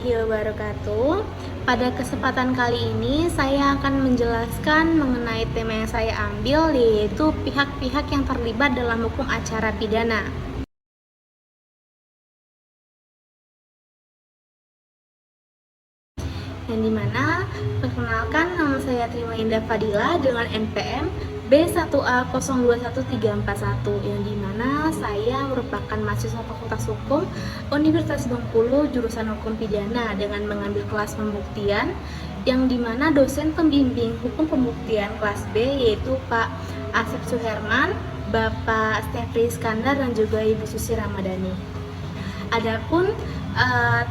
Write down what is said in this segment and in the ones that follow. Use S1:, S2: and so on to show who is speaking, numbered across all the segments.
S1: warahmatullahi wabarakatuh. Pada kesempatan kali ini saya akan menjelaskan mengenai tema yang saya ambil, yaitu pihak-pihak yang terlibat dalam hukum acara pidana. Yang dimana, perkenalkan, nama saya Trima Indah Fadila dengan NPM B1A021341, yang dimana saya merupakan mahasiswa Fakultas Hukum Universitas Bengkulu jurusan Hukum Pidana dengan mengambil kelas pembuktian, yang dimana dosen pembimbing hukum pembuktian kelas B yaitu Pak Asep Suherman, Bapak Stefri Iskandar, dan juga Ibu Susi Ramadhani. Adapun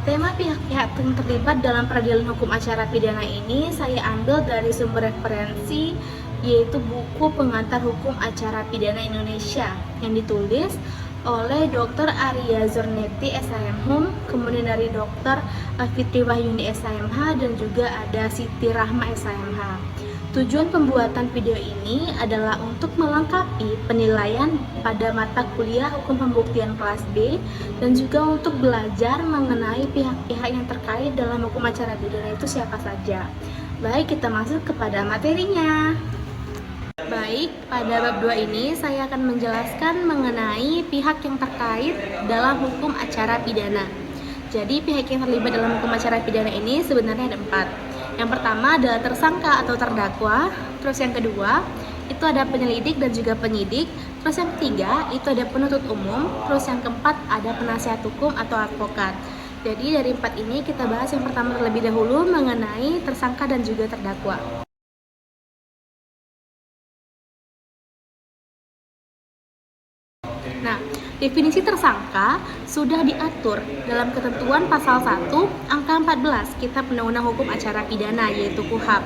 S1: tema pihak-pihak yang terlibat dalam peradilan hukum acara pidana ini saya ambil dari sumber referensi, yaitu buku Pengantar Hukum Acara Pidana Indonesia yang ditulis oleh Dr. Arya Zorneti SHM, kemudian dari Dr. Fitri Wahyuni SHMH, dan juga ada Siti Rahma SHMH. Tujuan pembuatan video ini adalah untuk melengkapi penilaian pada mata kuliah hukum pembuktian kelas B dan juga untuk belajar mengenai pihak-pihak yang terkait dalam hukum acara pidana itu siapa saja. Baik, kita masuk kepada materinya. Baik, pada bab 2 ini saya akan menjelaskan mengenai pihak yang terkait dalam hukum acara pidana. Jadi pihak yang terlibat dalam hukum acara pidana ini sebenarnya ada 4. Yang pertama adalah tersangka atau terdakwa, terus yang kedua itu ada penyelidik dan juga penyidik, terus yang ketiga itu ada penuntut umum, terus yang keempat ada penasihat hukum atau advokat. Jadi dari 4 ini kita bahas yang pertama terlebih dahulu mengenai tersangka dan juga terdakwa. Nah, definisi tersangka sudah diatur dalam ketentuan pasal 1 angka 14 Kitab Undang-Undang Hukum Acara Pidana, yaitu KUHP.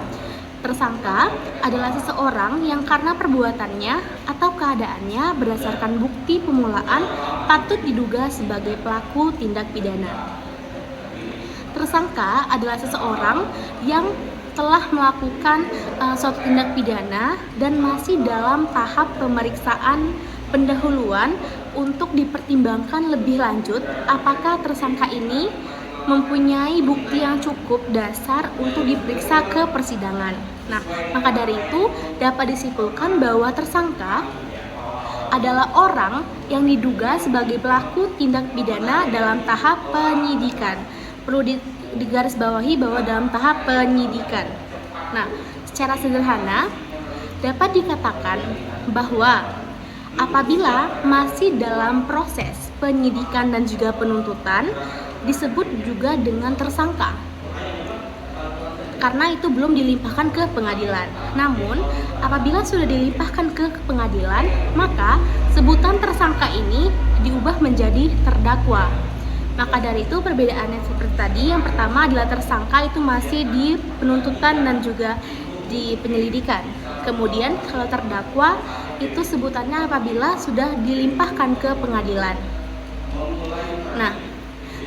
S1: Tersangka adalah seseorang yang karena perbuatannya atau keadaannya berdasarkan bukti permulaan patut diduga sebagai pelaku tindak pidana. Tersangka adalah seseorang yang telah melakukan suatu tindak pidana dan masih dalam tahap pemeriksaan pendahuluan untuk dipertimbangkan lebih lanjut apakah tersangka ini mempunyai bukti yang cukup dasar untuk diperiksa ke persidangan. Nah, maka dari itu dapat disimpulkan bahwa tersangka adalah orang yang diduga sebagai pelaku tindak pidana dalam tahap penyidikan. Perlu digarisbawahi bahwa dalam tahap penyidikan. Nah, secara sederhana dapat dikatakan bahwa apabila masih dalam proses penyidikan dan juga penuntutan, disebut juga dengan tersangka, karena itu belum dilimpahkan ke pengadilan. Namun, apabila sudah dilimpahkan ke pengadilan, maka sebutan tersangka ini diubah menjadi terdakwa. Maka dari itu perbedaannya seperti tadi, yang pertama adalah tersangka itu masih di penuntutan dan juga di penyelidikan. Kemudian kalau terdakwa itu sebutannya apabila sudah dilimpahkan ke pengadilan. Nah,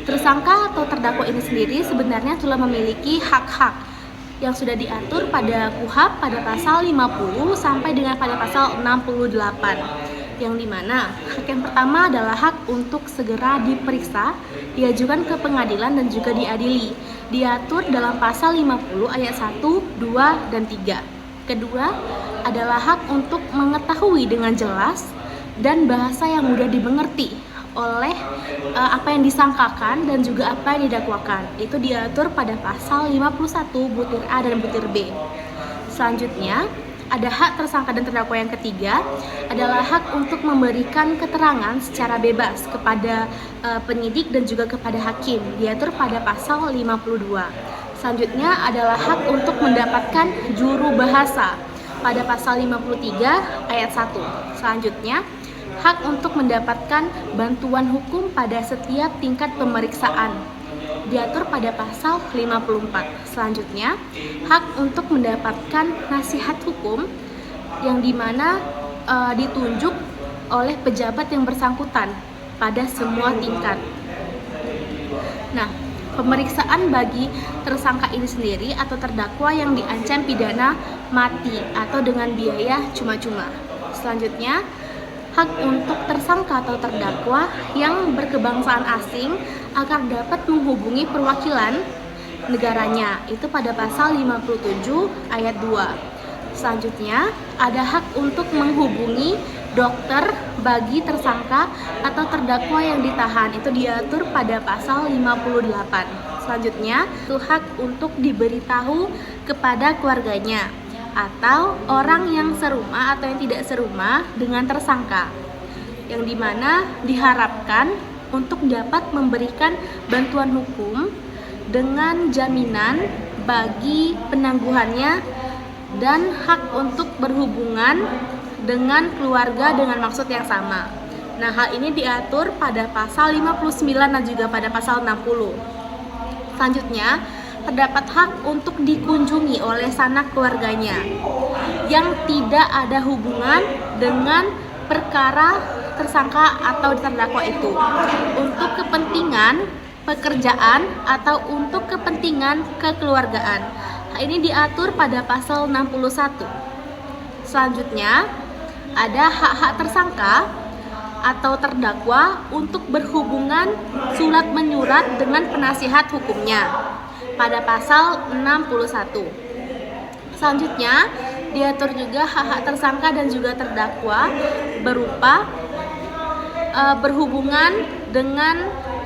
S1: tersangka atau terdakwa ini sendiri sebenarnya telah memiliki hak-hak yang sudah diatur pada KUHP pada pasal 50 sampai dengan pada pasal 68. Yang dimana hak yang pertama adalah hak untuk segera diperiksa, diajukan ke pengadilan dan juga diadili. Diatur dalam pasal 50 ayat 1, 2, dan 3. Kedua adalah hak untuk mengetahui dengan jelas dan bahasa yang mudah dimengerti oleh apa yang disangkakan dan juga apa yang didakwakan. Itu diatur pada pasal 51 butir A dan butir B. Selanjutnya ada hak tersangka dan terdakwa yang ketiga adalah hak untuk memberikan keterangan secara bebas kepada penyidik dan juga kepada hakim, diatur pada pasal 52. Selanjutnya adalah hak untuk mendapatkan juru bahasa pada pasal 53 ayat 1. Selanjutnya, hak untuk mendapatkan bantuan hukum pada setiap tingkat pemeriksaan, diatur pada pasal 54. Selanjutnya, hak untuk mendapatkan nasihat hukum yang dimana ditunjuk oleh pejabat yang bersangkutan pada semua tingkat. Nah, pemeriksaan bagi tersangka ini sendiri atau terdakwa yang diancam pidana mati atau dengan biaya cuma-cuma. Selanjutnya, hak untuk tersangka atau terdakwa yang berkebangsaan asing agar dapat menghubungi perwakilan negaranya. Itu pada pasal 57 ayat 2. Selanjutnya, ada hak untuk menghubungi dokter bagi tersangka atau terdakwa yang ditahan. Itu diatur pada pasal 58. Selanjutnya, itu hak untuk diberitahu kepada keluarganya atau orang yang serumah atau yang tidak serumah dengan tersangka, yang dimana diharapkan untuk dapat memberikan bantuan hukum dengan jaminan bagi penangguhannya dan hak untuk berhubungan dengan keluarga dengan maksud yang sama. Nah, hal ini diatur pada pasal 59 dan juga pada pasal 60. Selanjutnya, terdapat hak untuk dikunjungi oleh sanak keluarganya yang tidak ada hubungan dengan perkara tersangka atau terdakwa itu untuk kepentingan pekerjaan atau untuk kepentingan kekeluargaan. Hal ini diatur pada pasal 61. Selanjutnya, ada hak-hak tersangka atau terdakwa untuk berhubungan surat menyurat dengan penasihat hukumnya pada pasal 61. Selanjutnya, diatur juga hak-hak tersangka dan juga terdakwa berupa berhubungan dengan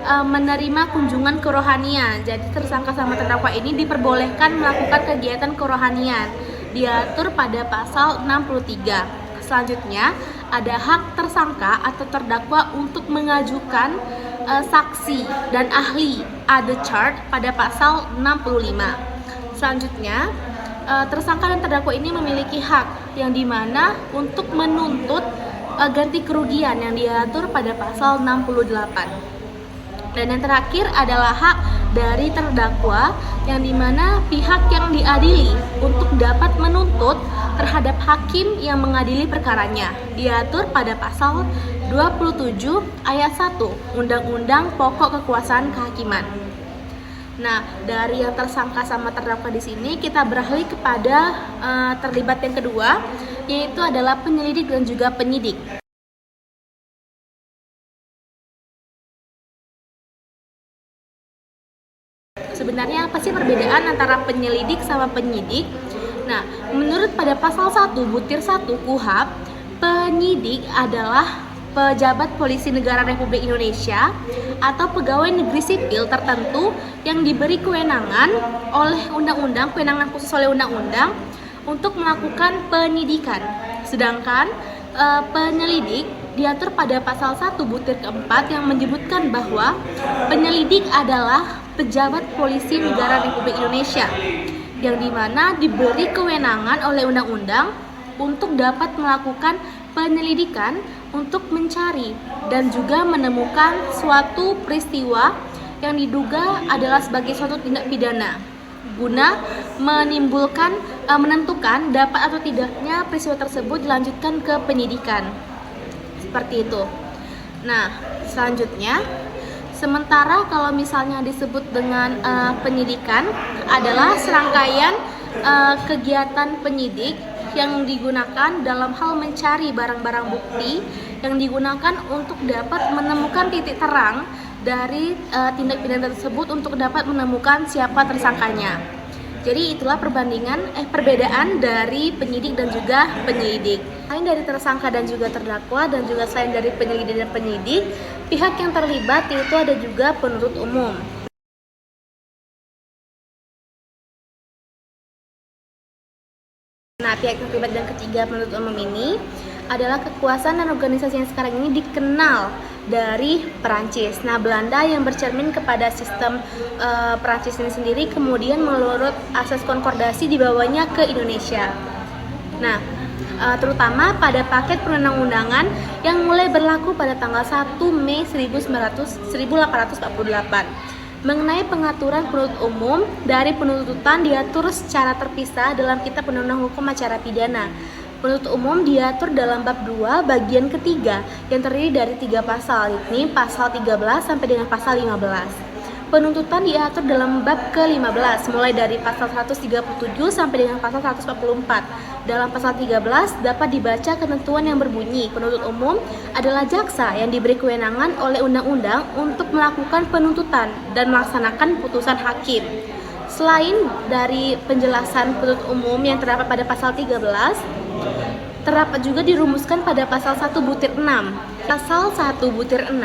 S1: menerima kunjungan kerohanian. Jadi tersangka sama terdakwa ini diperbolehkan melakukan kegiatan kerohanian. Diatur pada pasal 63. Selanjutnya, ada hak tersangka atau terdakwa untuk mengajukan saksi dan ahli ada charge pada pasal 65. Selanjutnya, tersangka dan terdakwa ini memiliki hak yang dimana untuk menuntut ganti kerugian yang diatur pada pasal 68. Dan yang terakhir adalah hak dari terdakwa yang dimana pihak yang diadili untuk dapat menuntut terhadap hakim yang mengadili perkaranya. Diatur pada pasal 27 ayat 1 Undang-Undang Pokok Kekuasaan Kehakiman. Nah, dari yang tersangka sama terdakwa di sini kita beralih kepada terlibat yang kedua, yaitu adalah penyelidik dan juga penyidik. Sebenarnya apa sih perbedaan antara penyelidik sama penyidik? Nah, menurut pada pasal 1/1 KUHP, penyidik adalah pejabat polisi negara Republik Indonesia atau pegawai negeri sipil tertentu yang diberi kewenangan oleh undang-undang, kewenangan khusus oleh undang-undang untuk melakukan penyidikan. Sedangkan penyelidik diatur pada pasal 1/4 yang menyebutkan bahwa penyelidik adalah pejabat polisi negara Republik Indonesia yang dimana diberi kewenangan oleh undang-undang untuk dapat melakukan penyelidikan untuk mencari dan juga menemukan suatu peristiwa yang diduga adalah sebagai suatu tindak pidana guna menentukan dapat atau tidaknya peristiwa tersebut dilanjutkan ke penyidikan. Seperti itu. Nah, selanjutnya, sementara kalau misalnya disebut dengan penyidikan adalah serangkaian kegiatan penyidik yang digunakan dalam hal mencari barang-barang bukti yang digunakan untuk dapat menemukan titik terang dari tindak pidana tersebut untuk dapat menemukan siapa tersangkanya. Jadi itulah perbedaan dari penyidik dan juga penyelidik. Selain dari tersangka dan juga terdakwa dan juga selain dari penyelidik dan penyidik, pihak yang terlibat itu ada juga penuntut umum. Nah, pihak yang terlibat dan ketiga penuntut umum ini adalah kekuasaan dan organisasi yang sekarang ini dikenal dari Perancis. Nah, Belanda yang bercermin kepada sistem Perancis ini sendiri kemudian menurut asas konkordasi dibawanya ke Indonesia. Nah, terutama pada paket perundang-undangan yang mulai berlaku pada tanggal 1 Mei 1848. Mengenai pengaturan penuntut umum dari penuntutan diatur secara terpisah dalam Kitab Undang-Undang Hukum Acara Pidana. Penuntut umum diatur dalam bab 2 bagian ketiga yang terdiri dari 3 pasal, yakni pasal 13 sampai dengan pasal 15. Penuntutan diatur dalam bab ke-15, mulai dari pasal 137 sampai dengan pasal 144. Dalam pasal 13 dapat dibaca ketentuan yang berbunyi, penuntut umum adalah jaksa yang diberi kewenangan oleh undang-undang untuk melakukan penuntutan dan melaksanakan putusan hakim. Selain dari penjelasan penuntut umum yang terdapat pada pasal 13, terdapat juga dirumuskan pada pasal 1 butir 6. Pasal 1 butir 6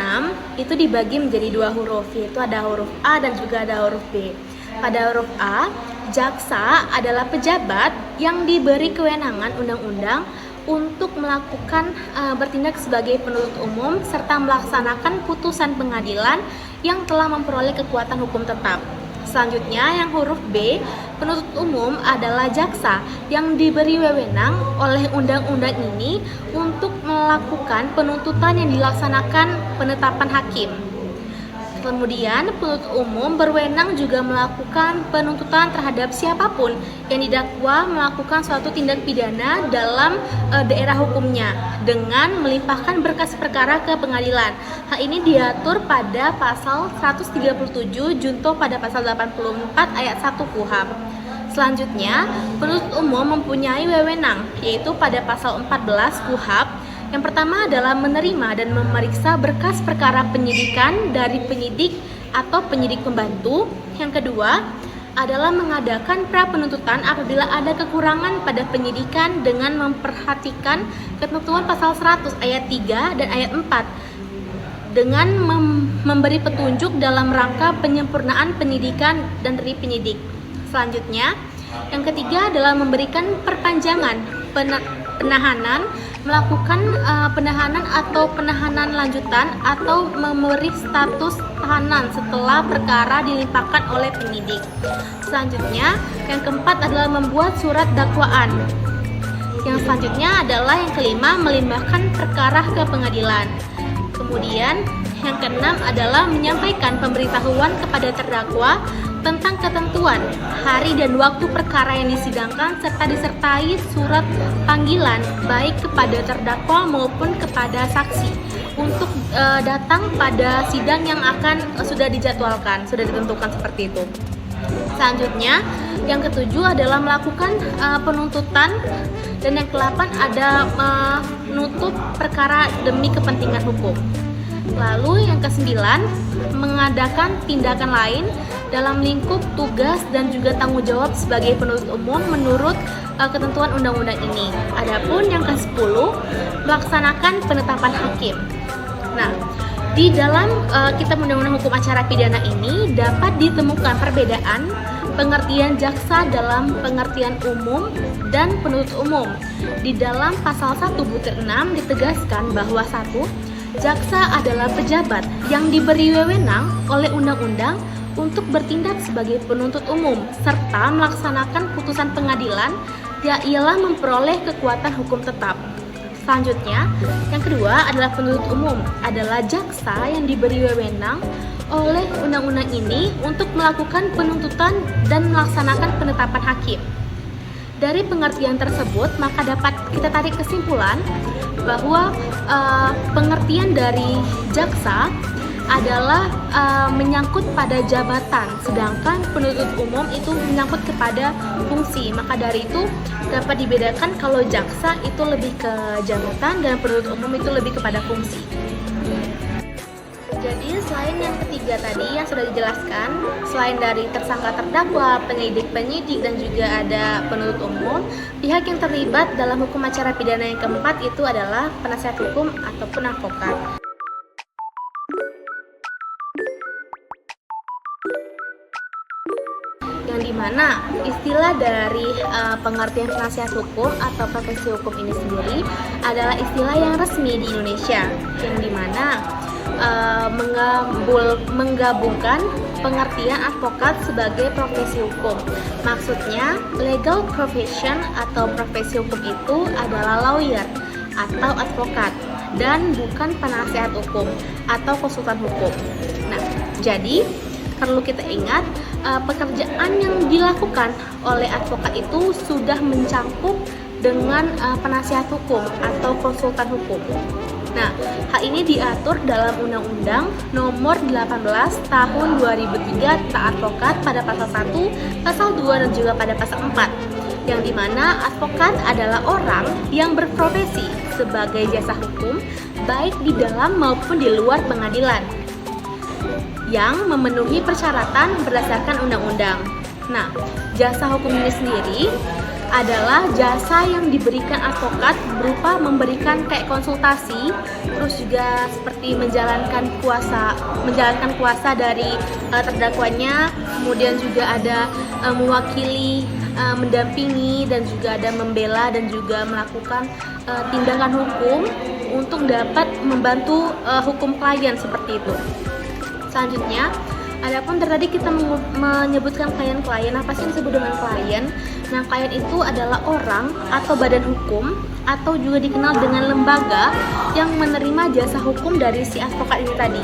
S1: itu dibagi menjadi dua huruf, yaitu ada huruf A dan juga ada huruf B. Pada huruf A, jaksa adalah pejabat yang diberi kewenangan undang-undang untuk melakukan bertindak sebagai penuntut umum serta melaksanakan putusan pengadilan yang telah memperoleh kekuatan hukum tetap. Selanjutnya, yang huruf B, penuntut umum adalah jaksa yang diberi wewenang oleh undang-undang ini untuk melakukan penuntutan yang dilaksanakan penetapan hakim. Kemudian, penuntut umum berwenang juga melakukan penuntutan terhadap siapapun yang didakwa melakukan suatu tindak pidana dalam daerah hukumnya dengan melimpahkan berkas perkara ke pengadilan. Hal ini diatur pada pasal 137 junto pada pasal 84 ayat 1 KUHP. Selanjutnya, penuntut umum mempunyai wewenang, yaitu pada pasal 14 KUHP. Yang pertama adalah menerima dan memeriksa berkas perkara penyidikan dari penyidik atau penyidik pembantu. Yang kedua adalah mengadakan pra-penuntutan apabila ada kekurangan pada penyidikan dengan memperhatikan ketentuan pasal 100 ayat 3 dan ayat 4 dengan memberi petunjuk dalam rangka penyempurnaan penyidikan dan dari penyidik. Selanjutnya, yang ketiga adalah memberikan perpanjangan penahanan, melakukan penahanan atau penahanan lanjutan atau memberi status tahanan setelah perkara dilimpahkan oleh penyidik. Selanjutnya, yang keempat adalah membuat surat dakwaan. Yang selanjutnya adalah yang kelima, melimpahkan perkara ke pengadilan. Kemudian, yang keenam adalah menyampaikan pemberitahuan kepada terdakwa tentang ketentuan, hari dan waktu perkara yang disidangkan serta disertai surat panggilan baik kepada terdakwa maupun kepada saksi untuk datang pada sidang yang akan sudah dijadwalkan, sudah ditentukan seperti itu. Selanjutnya, yang ketujuh adalah melakukan penuntutan dan yang ke-8 ada menutup perkara demi kepentingan hukum. Lalu yang ke-9, mengadakan tindakan lain dalam lingkup tugas dan juga tanggung jawab sebagai penuntut umum menurut ketentuan undang-undang ini. Adapun yang ke-10, melaksanakan penetapan hakim. Nah, di dalam Kitab Undang-Undang Hukum Acara Pidana ini dapat ditemukan perbedaan pengertian jaksa dalam pengertian umum dan penuntut umum. Di dalam pasal 1 butir 6 ditegaskan bahwa 1. Jaksa adalah pejabat yang diberi wewenang oleh undang-undang untuk bertindak sebagai penuntut umum serta melaksanakan putusan pengadilan yang ialah memperoleh kekuatan hukum tetap. Selanjutnya, yang kedua adalah penuntut umum adalah jaksa yang diberi wewenang oleh undang-undang ini untuk melakukan penuntutan dan melaksanakan penetapan hakim. Dari pengertian tersebut, maka dapat kita tarik kesimpulan bahwa pengertian dari jaksa adalah menyangkut pada jabatan, sedangkan penuntut umum itu menyangkut kepada fungsi. Maka dari itu dapat dibedakan kalau jaksa itu lebih ke jabatan dan penuntut umum itu lebih kepada fungsi. Jadi selain yang ketiga tadi yang sudah dijelaskan, selain dari tersangka terdakwa, penyidik dan juga ada penuntut umum, pihak yang terlibat dalam hukum acara pidana yang keempat itu adalah penasihat hukum ataupun advokat. Yang dimana istilah dari pengertian penasihat hukum atau profesi hukum ini sendiri adalah istilah yang resmi di Indonesia, yang dimana menggabungkan pengertian advokat sebagai profesi hukum. Maksudnya, legal profession atau profesi hukum itu adalah lawyer atau advokat dan bukan penasihat hukum atau konsultan hukum. Nah, jadi perlu kita ingat pekerjaan yang dilakukan oleh advokat itu sudah mencangkup dengan penasihat hukum atau konsultan hukum. Nah, hal ini diatur dalam Undang-Undang Nomor 18 Tahun 2003 tentang advokat pada pasal 1, pasal 2 dan juga pada pasal 4. Yang dimana advokat adalah orang yang berprofesi sebagai jasa hukum baik di dalam maupun di luar pengadilan yang memenuhi persyaratan berdasarkan undang-undang. Nah, jasa hukum ini sendiri adalah jasa yang diberikan advokat berupa memberikan kayak konsultasi, terus juga seperti menjalankan kuasa dari terdakwanya, kemudian juga ada mewakili, mendampingi, dan juga ada membela dan juga melakukan tindakan hukum untuk dapat membantu hukum klien seperti itu. Selanjutnya, adapun tadi kita menyebutkan klien, apa sih yang disebut dengan klien? Nah, klien itu adalah orang atau badan hukum atau juga dikenal dengan lembaga yang menerima jasa hukum dari si advokat ini tadi.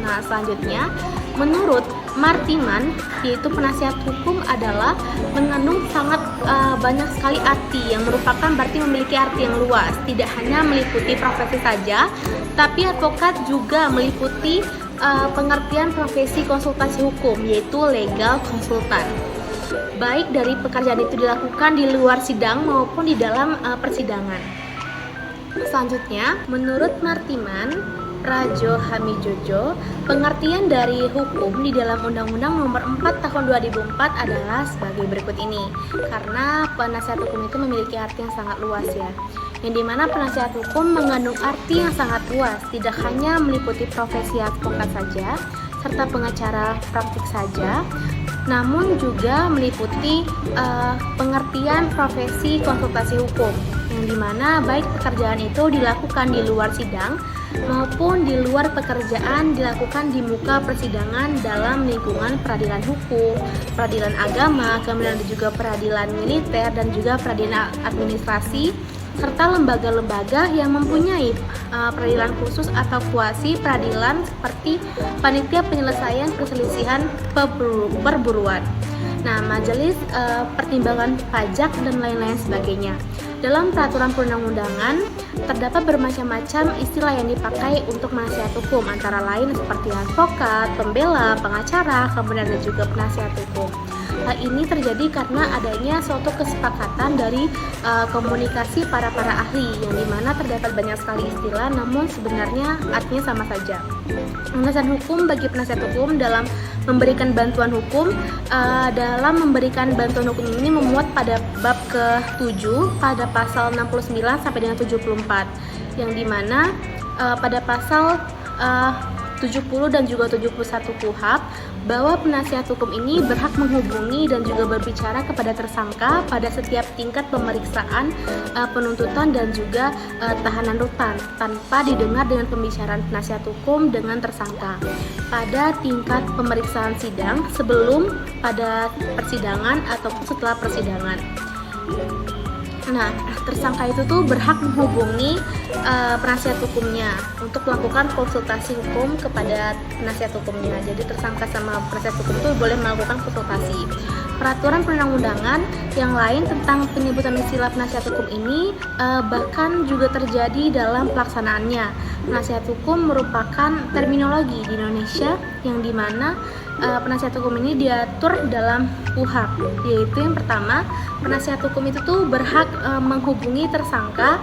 S1: Nah, selanjutnya, menurut Martiman, yaitu penasihat hukum adalah mengandung sangat banyak sekali arti yang merupakan berarti memiliki arti yang luas. Tidak hanya meliputi profesi saja, tapi advokat juga meliputi pengertian profesi konsultasi hukum, yaitu legal konsultan. Baik dari pekerjaan itu dilakukan di luar sidang maupun di dalam persidangan. Selanjutnya, menurut Martiman, Prajo Hamijojo, pengertian dari hukum di dalam Undang-Undang Nomor 4 Tahun 2004 adalah sebagai berikut ini. Karena penasihat hukum itu memiliki arti yang sangat luas ya. Yang dimana penasihat hukum mengandung arti yang sangat luas, tidak hanya meliputi profesi advokat saja, serta pengacara praktik saja, namun juga meliputi pengertian profesi konsultasi hukum, yang dimana baik pekerjaan itu dilakukan di luar sidang maupun di luar pekerjaan dilakukan di muka persidangan dalam lingkungan peradilan hukum, peradilan agama, kemudian juga peradilan militer dan juga peradilan administrasi, serta lembaga-lembaga yang mempunyai peradilan khusus atau kuasi peradilan seperti panitia penyelesaian perselisihan perburuan. Nah, majelis pertimbangan pajak dan lain-lain sebagainya. Dalam peraturan perundang-undangan terdapat bermacam-macam istilah yang dipakai untuk penasihat hukum, antara lain seperti advokat, pembela, pengacara, kemudian ada juga penasihat hukum. Hal ini terjadi karena adanya suatu kesepakatan dari komunikasi para ahli, yang dimana terdapat banyak sekali istilah namun sebenarnya artinya sama saja. Penjelasan hukum bagi penasihat hukum dalam memberikan bantuan hukum, dalam memberikan bantuan hukum ini memuat pada bab ke-7 pada pasal 69 sampai dengan 74, yang dimana pada pasal 70 dan juga 71 KUHP bahwa penasihat hukum ini berhak menghubungi dan juga berbicara kepada tersangka pada setiap tingkat pemeriksaan, penuntutan dan juga tahanan rutan tanpa didengar dengan pembicaraan penasihat hukum dengan tersangka pada tingkat pemeriksaan sidang, sebelum, pada persidangan ataupun setelah persidangan. Nah, tersangka itu tuh berhak menghubungi penasihat hukumnya untuk melakukan konsultasi hukum kepada penasihat hukumnya. Jadi tersangka sama penasihat hukum itu boleh melakukan konsultasi. Peraturan perundang-undangan yang lain tentang penyebutan istilah penasihat hukum ini bahkan juga terjadi dalam pelaksanaannya. Penasihat hukum merupakan terminologi di Indonesia yang dimana penasihat hukum ini diatur dalam KUHP, yaitu yang pertama, penasihat hukum itu tuh berhak menghubungi tersangka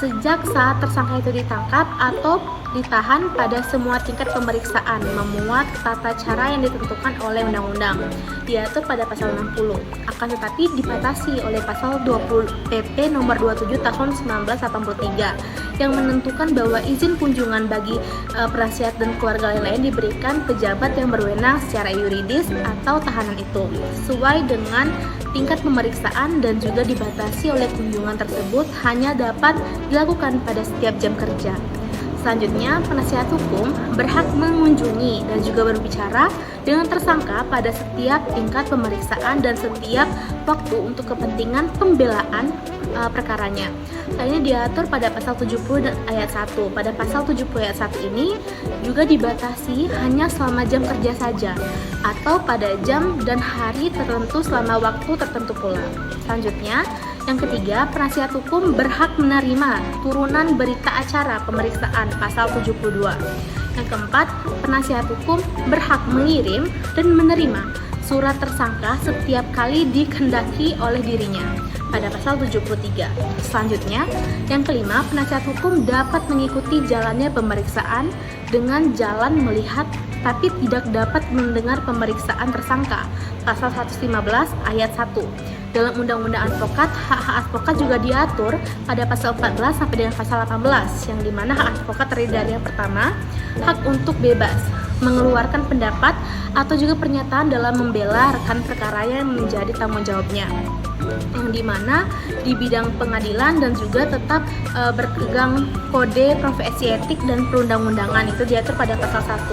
S1: sejak saat tersangka itu ditangkap atau ditahan pada semua tingkat pemeriksaan, memuat tata cara yang ditentukan oleh undang-undang, diatur pada pasal 60, akan tetapi dibatasi oleh pasal 20 PP nomor 27 tahun 1983 yang menentukan bahwa izin kunjungan bagi penasihat dan keluarga lain diberikan pejabat yang berwenang secara yuridis atau tahanan itu sesuai dengan tingkat pemeriksaan, dan juga dibatasi oleh kunjungan tersebut hanya dapat dilakukan pada setiap jam kerja. Selanjutnya, penasihat hukum berhak mengunjungi dan juga berbicara dengan tersangka pada setiap tingkat pemeriksaan dan setiap waktu untuk kepentingan pembelaan perkaranya. Hal ini diatur pada pasal 70 dan ayat 1. Pada pasal 70 ayat 1 ini juga dibatasi hanya selama jam kerja saja atau pada jam dan hari tertentu selama waktu tertentu pula. Selanjutnya, yang ketiga, penasihat hukum berhak menerima turunan berita acara pemeriksaan pasal 72. Yang keempat, penasihat hukum berhak mengirim dan menerima surat tersangka setiap kali dikehendaki oleh dirinya pada pasal 73. Selanjutnya, yang kelima, penasihat hukum dapat mengikuti jalannya pemeriksaan dengan jalan melihat tapi tidak dapat mendengar pemeriksaan tersangka pasal 115 ayat 1. Dalam Undang-Undang Advokat, hak-hak advokat juga diatur pada pasal 14 sampai dengan pasal 18, yang dimana hak advokat terdiri dari yang pertama, hak untuk bebas mengeluarkan pendapat atau juga pernyataan dalam membela rekan perkara yang menjadi tanggung jawabnya, yang dimana di bidang pengadilan dan juga tetap berpegang kode profesi etik dan perundang-undangan, itu diatur pada pasal 1.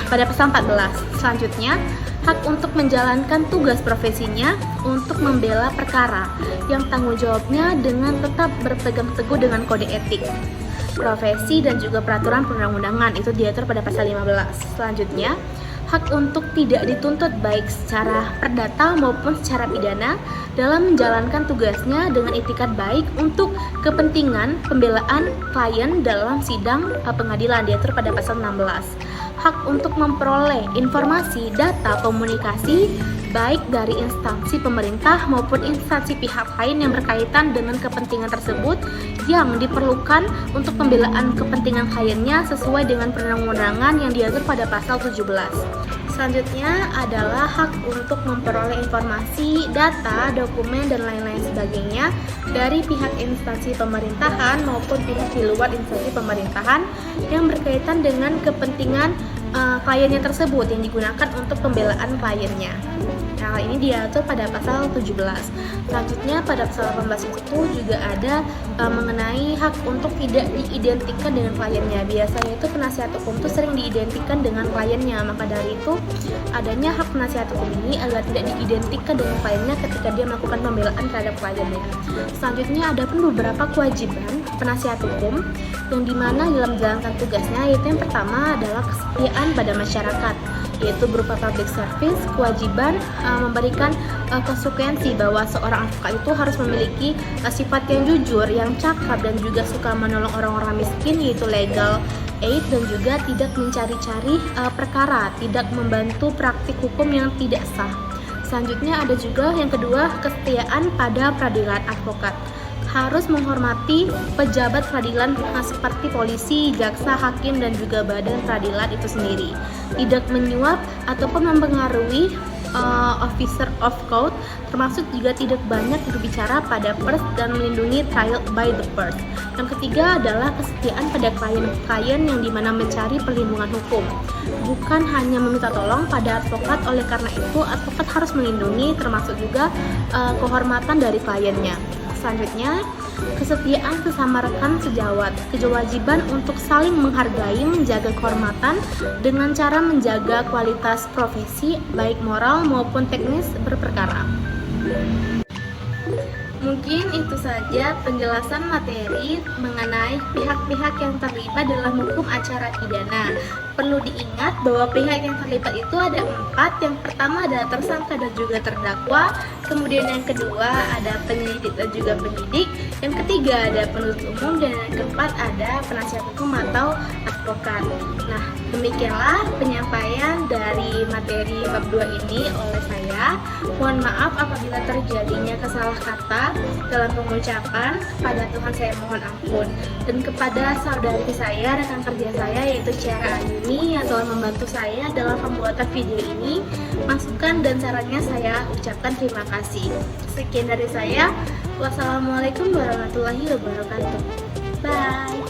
S1: Pada pasal 14, selanjutnya, hak untuk menjalankan tugas profesinya untuk membela perkara yang tanggung jawabnya dengan tetap berpegang teguh dengan kode etik profesi dan juga peraturan perundang-undangan, itu diatur pada pasal 15. Selanjutnya, hak untuk tidak dituntut baik secara perdata maupun secara pidana dalam menjalankan tugasnya dengan itikat baik untuk kepentingan pembelaan klien dalam sidang pengadilan, diatur pada pasal 16. Hak untuk memperoleh informasi, data, komunikasi baik dari instansi pemerintah maupun instansi pihak lain yang berkaitan dengan kepentingan tersebut yang diperlukan untuk pembelaan kepentingan kliennya sesuai dengan perundang-undangan yang diatur pada pasal 17. Selanjutnya adalah hak untuk memperoleh informasi, data, dokumen, dan lain-lain sebagainya dari pihak instansi pemerintahan maupun pihak di luar instansi pemerintahan yang berkaitan dengan kepentingan kliennya tersebut yang digunakan untuk pembelaan kliennya. Nah, ini diatur pada pasal 17. Selanjutnya pada pasal 18 itu juga ada mengenai hak untuk tidak diidentikan dengan kliennya. Biasanya itu penasihat hukum itu sering diidentikan dengan kliennya, maka dari itu adanya hak penasihat hukum ini agar tidak diidentikan dengan kliennya ketika dia melakukan pembelaan terhadap kliennya. Selanjutnya ada pun beberapa kewajiban penasihat hukum yang dimana dalam menjalankan tugasnya, yaitu yang pertama adalah kesetiaan pada masyarakat, yaitu berupa public service, kewajiban memberikan konsekuensi bahwa seorang advokat itu harus memiliki sifat yang jujur, yang cakap, dan juga suka menolong orang-orang miskin, yaitu legal aid, dan juga tidak mencari-cari perkara, tidak membantu praktik hukum yang tidak sah. Selanjutnya ada juga yang kedua, kesetiaan pada peradilan. Advokat harus menghormati pejabat peradilan seperti polisi, jaksa, hakim, dan juga badan peradilan itu sendiri. Tidak menyuap ataupun mempengaruhi officer of court, termasuk juga tidak banyak berbicara pada pers dan melindungi trial by the pers. Yang ketiga adalah kesetiaan pada klien yang dimana mencari perlindungan hukum, bukan hanya meminta tolong pada advokat. Oleh karena itu, advokat harus melindungi termasuk juga kehormatan dari kliennya. Selanjutnya, kesetiaan sesama rekan sejawat, kewajiban untuk saling menghargai, menjaga kehormatan dengan cara menjaga kualitas profesi baik moral maupun teknis berperkara. Mungkin itu saja penjelasan materi mengenai pihak-pihak yang terlibat dalam hukum acara pidana. Perlu diingat bahwa pihak yang terlibat itu ada 4. Yang pertama adalah tersangka dan juga terdakwa. Kemudian yang kedua ada penyelidik dan juga penyidik. Yang ketiga ada penuntut umum. Dan yang keempat ada penasihat hukum atau advokat. Nah, demikianlah penyampaian dari materi bab 2 ini oleh saya. Mohon maaf apabila terjadinya kesalah kata dalam pengucapan. Kepada Tuhan saya mohon ampun. Dan kepada saudari saya, rekan kerja saya, yaitu Ciara Ayuni yang telah membantu saya dalam pembuatan video ini, masukan dan sarannya saya ucapkan terima kasih. Sekian dari saya. Wassalamualaikum warahmatullahi wabarakatuh. Bye.